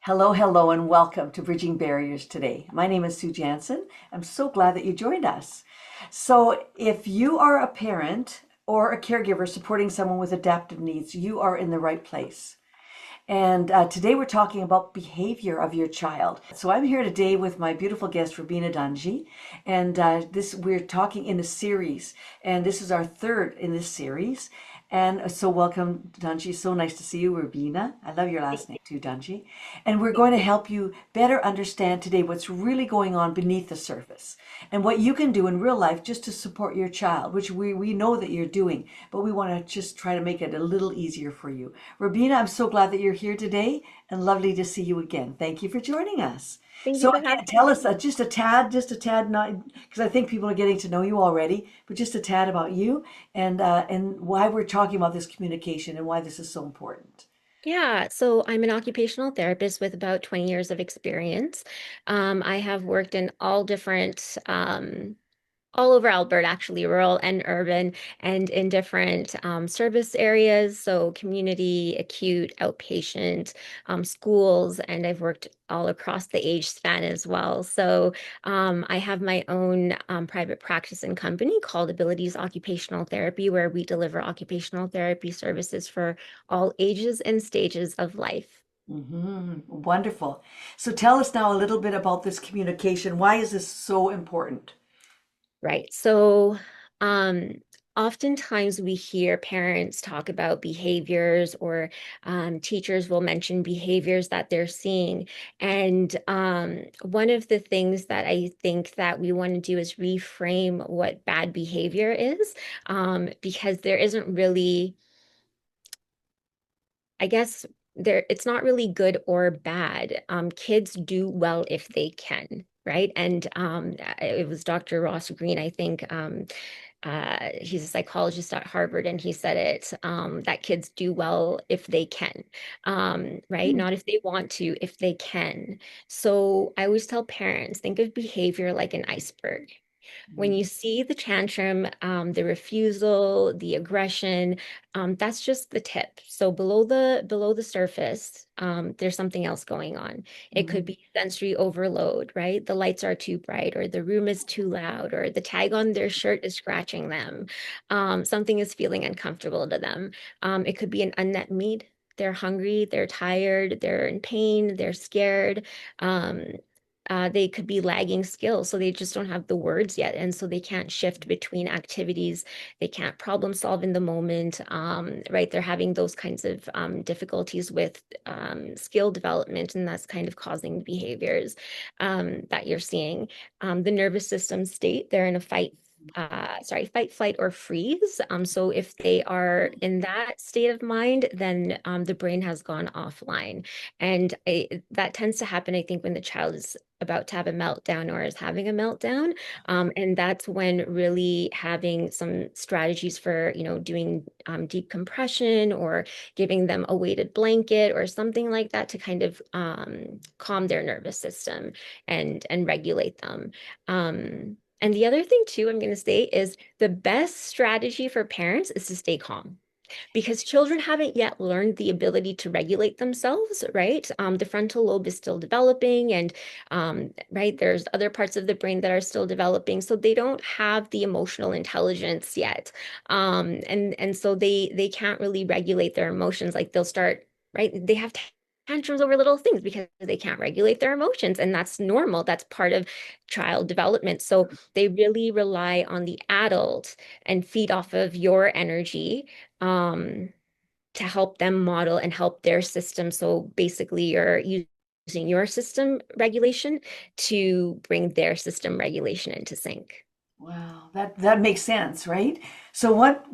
Hello, hello, and welcome to Bridging Barriers today. My name is Sue Jansen. I'm so glad that you joined us. So, if you are a parent or a caregiver supporting someone with adaptive needs, you are in the right place. And today we're talking about behavior of your child. So I'm here today with my beautiful guest, Rubina Dhanji, and this we're talking in a series, and this is our third in this series. And so welcome, Dhanji. So nice to see you, Rubina. I love your last name too, Dhanji. And we're going to help you better understand today what's really going on beneath the surface and what you can do in real life just to support your child, which we know that you're doing, but we want to just try to make it a little easier for you. Rubina, I'm so glad that you're here today and lovely to see you again. Thank you for joining us. Thank you So for again, having tell us just a tad, not because I think people are getting to know you already, but just a tad about you and why we're talking about this communication and why this is so important. Yeah, so I'm an occupational therapist with about 20 years of experience. I have worked in all over Alberta, actually, rural and urban, and in different service areas, so community, acute, outpatient, schools, and I've worked all across the age span as well. So I have my own private practice and company called Abilities Occupational Therapy, where we deliver occupational therapy services for all ages and stages of life. Wonderful. So tell us now a little bit about this communication. Why is this so important? Right. So, um, oftentimes we hear parents talk about behaviors or teachers will mention behaviors that they're seeing. And one of the things that I think that we want to do is reframe what bad behavior is, because there isn't really, I guess, it's not really good or bad. Kids do well if they can. Right. And it was Dr. Ross Greene, I think, he's a psychologist at Harvard, and he said it that kids do well if they can, right? Not if they want to, if they can. So I always tell parents, think of behavior like an iceberg. When you see the tantrum, the refusal, the aggression, that's just the tip. So below the surface, there's something else going on. It could Mhm. be sensory overload, right? The lights are too bright, or the room is too loud, or the tag on their shirt is scratching them. Something is feeling uncomfortable to them. It could be an unmet need. They're hungry, they're tired, they're in pain, they're scared. Um, they could be lagging skills, so they just don't have the words yet, and so they can't shift between activities. They can't problem solve in the moment, right? They're having those kinds of difficulties with skill development, and that's kind of causing behaviors that you're seeing. The nervous system state, they're in a fight, flight, or freeze. So if they are in that state of mind, then the brain has gone offline. And that tends to happen, I think, when the child is about to have a meltdown or is having a meltdown. And that's when really having some strategies for, doing deep compression or giving them a weighted blanket or something like that to kind of calm their nervous system and regulate them. And the other thing too, I'm going to say is the best strategy for parents is to stay calm because children haven't yet learned the ability to regulate themselves, right? The frontal lobe is still developing, and right, there's other parts of the brain that are still developing, so they don't have the emotional intelligence yet, and so they can't really regulate their emotions. Like they'll start, right? They have tantrums over little things because they can't regulate their emotions, and that's normal. That's part of child development. So they really rely on the adult and feed off of your energy um, to help them model and help their system. So basically, you're using your system regulation to bring their system regulation into sync. Wow, that makes sense, right? So what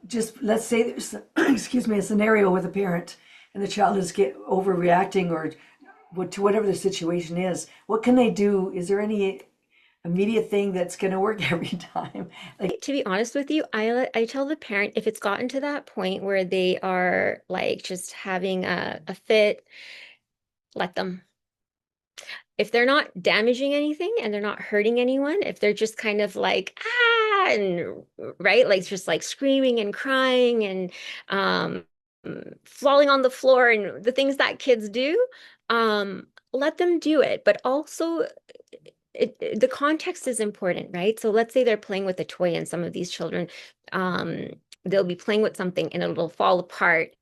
just let's say there's excuse me, a scenario with a parent and the child is get overreacting or what to whatever the situation is. What can they do? Is there any immediate thing that's going to work every time? Like, To be honest with you, I tell the parent if it's gotten to that point where they are like just having a fit, let them. If they're not damaging anything and they're not hurting anyone, if they're just kind of like, and right, like just like screaming and crying and um, falling on the floor and the things that kids do, Let them do it, but also the context is important, right? So let's say they're playing with a toy, and some of these children, um, they'll be playing with something and it'll fall apart,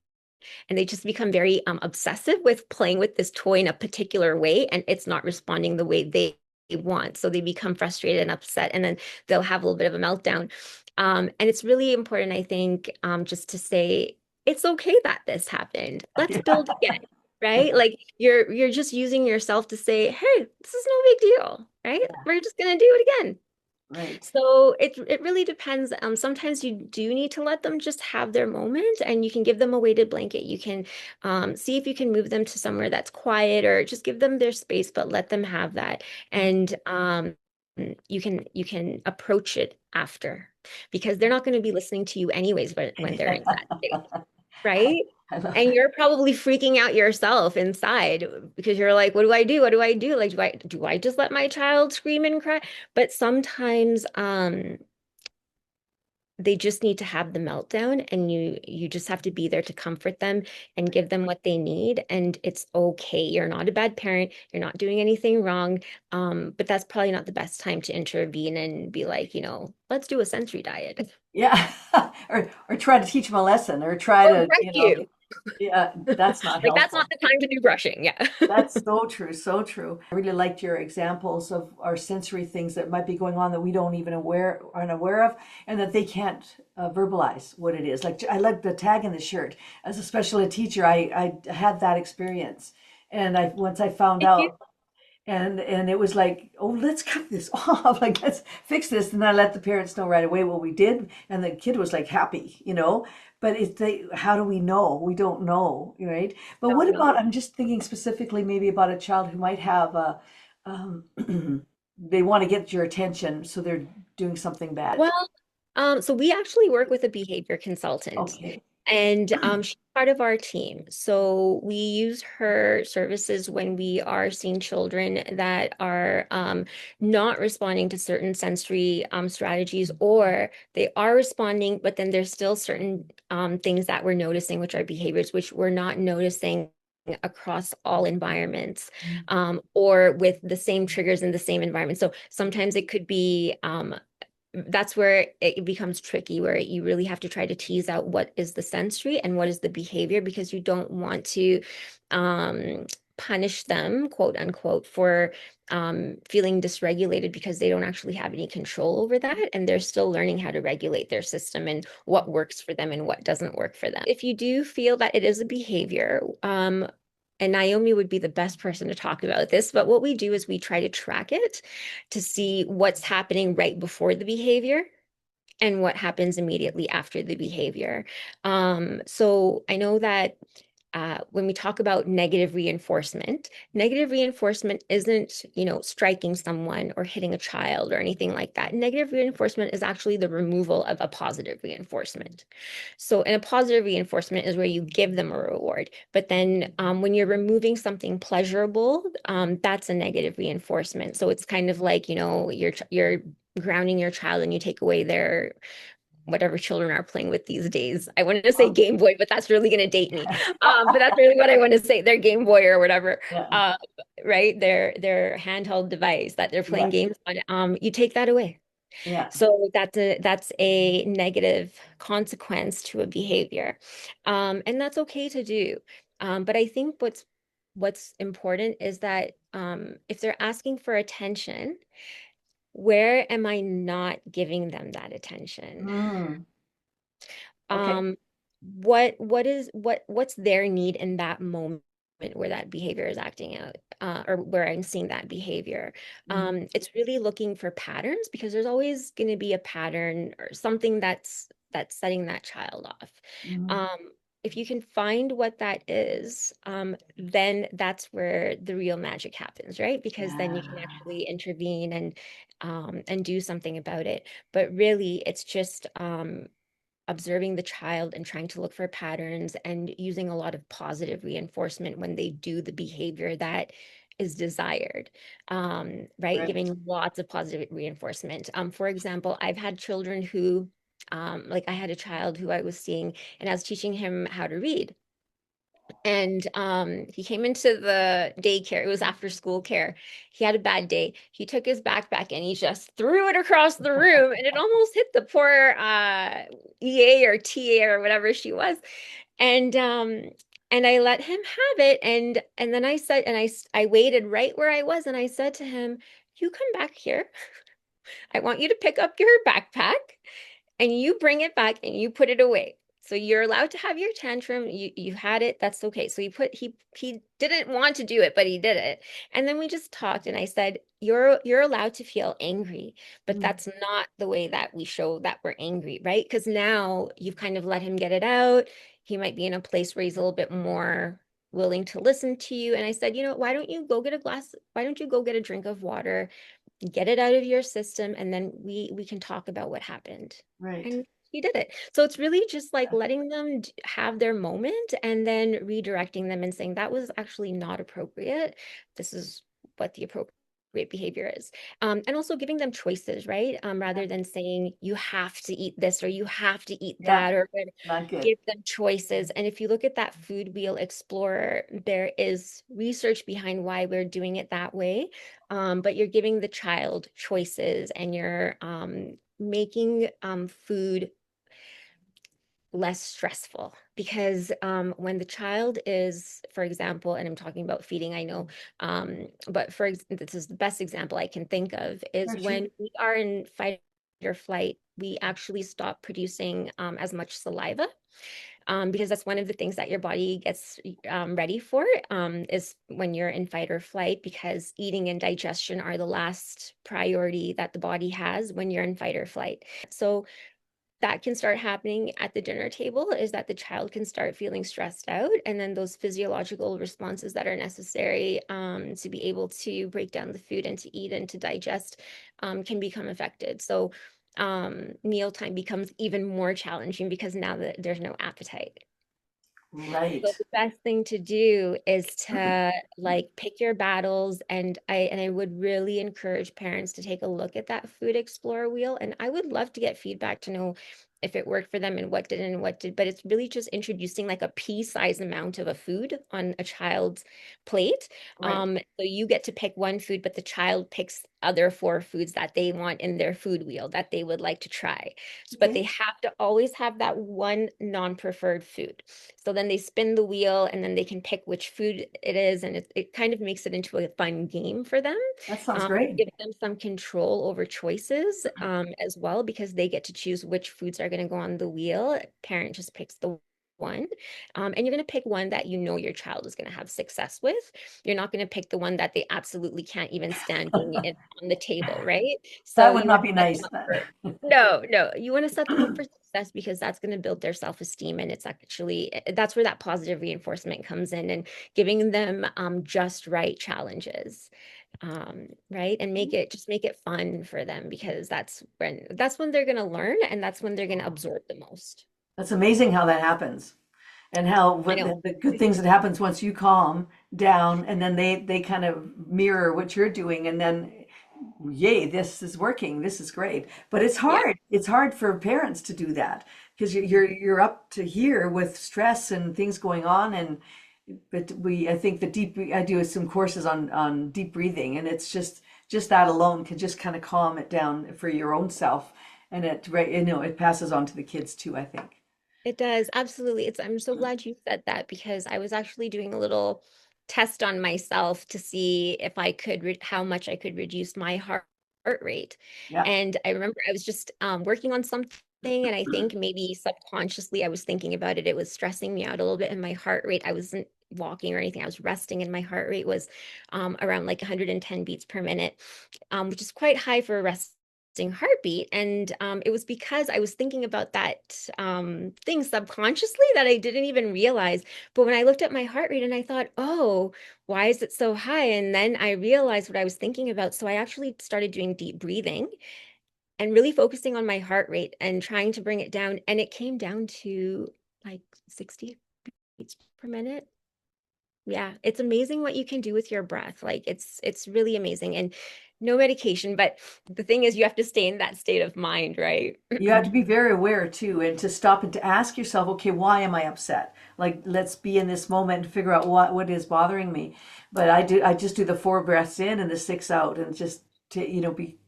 and they just become very obsessive with playing with this toy in a particular way, and it's not responding the way they want. So they become frustrated and upset, and then they'll have a little bit of a meltdown. And it's really important, I think, just to say it's okay that this happened. Let's build again, right? Like you're just using yourself to say, hey, this is no big deal, right? Yeah, We're just gonna do it again. right. So it really depends. Sometimes you do need to let them just have their moment, and you can give them a weighted blanket. You can see if you can move them to somewhere that's quiet, or just give them their space, but let them have that. And you can approach it after, because they're not going to be listening to you anyways when they're in that state, right? I love And that. you're probably freaking out yourself inside because you're like, what do I do? What do I do? Like, do I just let my child scream and cry? But sometimes they just need to have the meltdown, and you just have to be there to comfort them and give them what they need. And it's okay. You're not a bad parent. You're not doing anything wrong. But that's probably not the best time to intervene and be like, let's do a sensory diet. Yeah. Or try to teach them a lesson or try Or to, brush you. yeah, that's not Like that's not helpful. the time to do brushing. Yeah. That's so true, so true. I really liked your examples of our sensory things that might be going on that we don't even aren't aware of, and that they can't verbalize what it is. Like I like the tag in the shirt. As a special ed teacher, I had that experience, and I once I found Did you? out, and it was like, oh, let's cut this off, like let's fix this. And I let the parents know right away what we did, and the kid was like happy. But how do we know? We don't know, right? But what Don't about, know. I'm just thinking specifically maybe about a child who might have um, they want to get your attention, so they're doing something bad. Well, so we actually work with a behavior consultant, Okay. and she's part of our team. So we use her services when we are seeing children that are not responding to certain sensory strategies, or they are responding, but then there's still certain things that we're noticing, which are behaviors which we're not noticing across all environments, or with the same triggers in the same environment. So sometimes it could be that's where it becomes tricky, where you really have to try to tease out what is the sensory and what is the behavior, because you don't want to um, punish them, quote unquote, for feeling dysregulated, because they don't actually have any control over that. And they're still learning how to regulate their system and what works for them and what doesn't work for them. If you do feel that it is a behavior, and Naomi would be the best person to talk about this, but what we do is we try to track it to see what's happening right before the behavior and what happens immediately after the behavior. So I know that when we talk about negative reinforcement isn't, striking someone or hitting a child or anything like that. Negative reinforcement is actually the removal of a positive reinforcement. So, and a positive reinforcement is where you give them a reward. But then when you're removing something pleasurable, that's a negative reinforcement. So it's kind of like, you're grounding your child and you take away their whatever children are playing with these days. I wanted to say Oh, Game Boy, but that's really going to date me. But that's really what I want to say. Their Game Boy or whatever, yeah, uh, right? Their handheld device that they're playing yeah, games on. You take that away. yeah. So that's a negative consequence to a behavior, and that's okay to do. But I think what's important is that if they're asking for attention, where am I not giving them that attention? Mm, okay. um what's their need in that moment where that behavior is acting out, or where I'm seeing that behavior. Mm, It's really looking for patterns, because there's always going to be a pattern or something that's setting that child off. mm, um if you can find what that is, then that's where the real magic happens, right? Because then you can yeah. actually intervene and do something about it. But really it's just observing the child and trying to look for patterns and using a lot of positive reinforcement when they do the behavior that is desired, right? Right. Giving lots of positive reinforcement. For example, I've had children who, like I had a child who I was seeing, and I was teaching him how to read. And he came into the daycare. It was after school care. He had a bad day. He took his backpack and he just threw it across the room, and it almost hit the poor EA or TA or whatever she was. And I let him have it. And then I said, I waited right where I was, and I said to him, "You come back here. I want you to pick up your backpack and you bring it back and you put it away. So you're allowed to have your tantrum. You had it. That's okay." So he didn't want to do it, but he did it. And then we just talked, and I said, "You're allowed to feel angry, but Mm. that's not the way that we show that we're angry, right? Because now you've kind of let him get it out. He might be in a place where he's a little bit more willing to listen to you." And I said, why don't you go get a drink of water, get it out of your system, and then we can talk about what happened. Right. And he did it. So it's really just like letting them have their moment and then redirecting them and saying that was actually not appropriate. This is what the appropriate behavior is. And also giving them choices, right? Rather than saying you have to eat this or you have to eat Yeah, that, or not good. give them choices. And if you look at that Food Wheel Explorer, there is research behind why we're doing it that way. But you're giving the child choices, and you're making food less stressful, because when the child is, for example, and I'm talking about feeding, I know, but this is the best example I can think of, is Sure, sure. when we are in fight or flight, we actually stop producing as much saliva, because that's one of the things that your body gets ready for, is when you're in fight or flight, because eating and digestion are the last priority that the body has when you're in fight or flight. So that can start happening at the dinner table, is that the child can start feeling stressed out, and then those physiological responses that are necessary to be able to break down the food and to eat and to digest can become affected. So mealtime becomes even more challenging because now that there's no appetite. So Right. the best thing to do is to like pick your battles, and I would really encourage parents to take a look at that Food Explorer wheel, and I would love to get feedback to know if it worked for them and what didn't and what did. But it's really just introducing like a pea-sized amount of a food on a child's plate. Right. So you get to pick one food, but the child picks other four foods that they want in their food wheel that they would like to try. But Okay. they have to always have that one non-preferred food. So then they spin the wheel, and then they can pick which food it is. And it kind of makes it into a fun game for them. That sounds It great. gives them some control over choices as well, because they get to choose which foods are going to go on the wheel. Parent just picks the one. And you're going to pick one that you know your child is going to have success with. You're not going to pick the one that they absolutely can't even stand being in on the table, right? That So would you want not to be set them nice. up for no, no, you want to set them up for success, because that's going to build their self-esteem, and it's actually that's where that positive reinforcement comes in, and giving them just right challenges, right, and make it fun for them, because that's when they're going to learn, and that's when they're going to absorb the most. That's amazing how that happens. And how I what know. the good things that happens once you calm down and then they kind of mirror what you're doing and then yay, this is working, this is great. But Yeah. it's hard for parents to do that because you're up to here with stress and things going on. And but we I think the deep I do some courses on deep breathing, and it's just that alone can just kind of calm it down for your own self. And it right, it passes on to the kids too, I think. It does, absolutely. I'm so glad you said that, because I was actually doing a little test on myself to see if I could how much I could reduce my heart rate. Yeah. And I remember I was just working on something, and I think maybe subconsciously I was thinking about it. It was stressing me out a little bit, and my heart rate, I wasn't walking or anything. I was resting, and my heart rate was around like 110 beats per minute, which is quite high for a resting heartbeat. And it was because I was thinking about that thing subconsciously that I didn't even realize. But when I looked at my heart rate and I thought, oh, why is it so high? And then I realized what I was thinking about. So I actually started doing deep breathing and really focusing on my heart rate and trying to bring it down. And it came down to like 60 beats per minute. Yeah, it's amazing what you can do with your breath. Like it's really amazing. And no medication, but the thing is you have to stay in that state of mind, right? You have to be very aware too, and to stop and to ask yourself, okay, why am I upset? Like, let's be in this moment and figure out what is bothering me. But I just do the 4 breaths in and the 6 out, and just to, be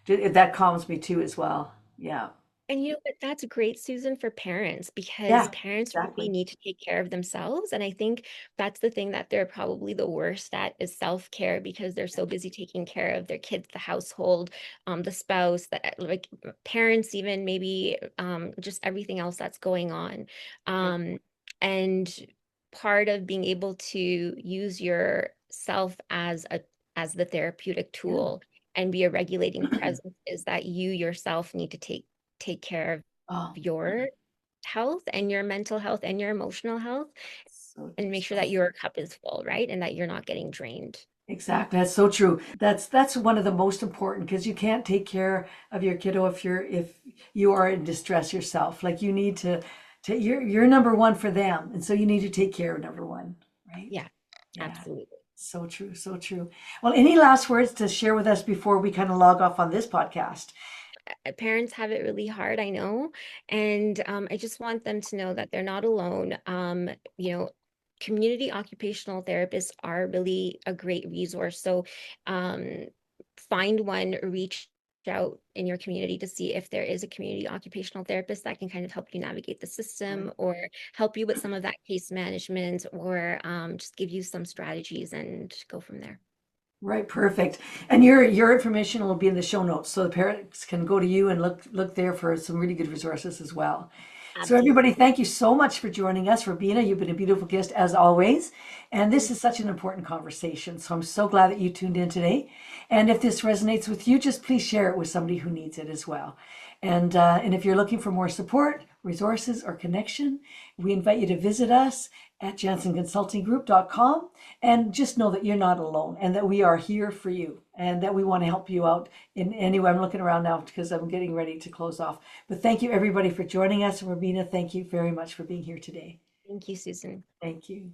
that calms me too as well. Yeah. And you know what? That's great, Susan, for parents because Yeah, parents really exactly. need to take care of themselves. And I think that's the thing that they're probably the worst at is self-care because they're so busy taking care of their kids, the household, the spouse, that like parents, even maybe just everything else that's going on. Yeah. Um, and part of being able to use yourself as the therapeutic Yeah. tool and be a regulating presence is that you yourself need to take care of Oh, your health and your mental health and your emotional health and make sure so that your cup is full, right? And that you're not getting drained. exactly. That's so true. That's one of the most important, because you can't take care of your kiddo if you are in distress yourself. Like, you need to you're number one for them, and so you need to take care of number one, right? Yeah, Yeah. absolutely. So true, so true. Well, any last words to share with us before we kind of log off on this podcast? Parents have it really hard, I know. And I just want them to know that they're not alone. You know, community occupational therapists are really a great resource. So um, find one, reach out in your community to see if there is a community occupational therapist that can kind of help you navigate the Right. system or help you with some of that case management or just give you some strategies and go from there. Right, perfect. And your information will be in the show notes, so the parents can go to you and look there for some really good resources as well. So everybody, Absolutely. thank you so much for joining us. Rubina, you've been a beautiful guest as always. And this is such an important conversation. So I'm so glad that you tuned in today. And if this resonates with you, just please share it with somebody who needs it as well. And if you're looking for more support, resources, or connection, we invite you to visit us at jansenconsultinggroup.com, and just know that you're not alone and that we are here for you and that we want to help you out in any way. I'm looking around now because I'm getting ready to close off. But thank you everybody for joining us. Rubina, thank you very much for being here today. Thank you, Susan. Thank you.